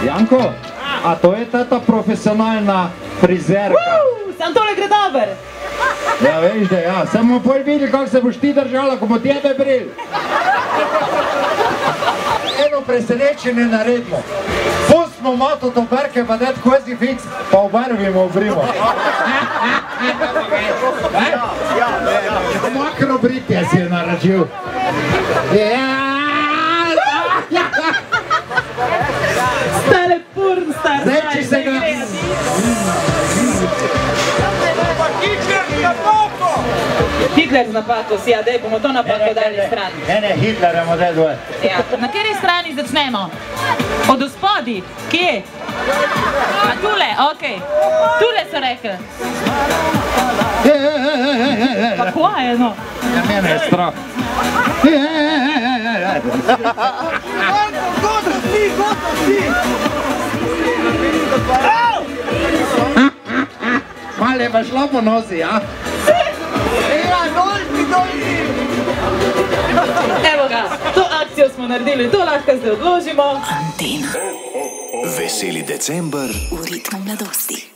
Janko, a to je ta profesionalna frizerka? Sam tole gre dober. Ja, veš, da ja. Sam bomo pol videli, kako se boš ti držala, ko bo tebe bril. Eno presenečenje naredimo. Pustimo moto do perke, pa dati kozi fiks, pa obarvimo obrimo. Mokro britje si je naročil. Stale purn, star. Zdaj, če se ga... Hitler z napako si, a dej bomo to napako dali strani. Ne, Hitler je model dvoje. Ja, na kateri strani začnemo? Od ospodi? Kje? A tule, okej. Tule so rekli. Kako je, no? Ja, mene je strah. Male pa šlo po nosi, ja? Evo ga, to akcijo smo naredili, to lahko zdaj odložimo. Antena. Veseli december v ritmu mladosti.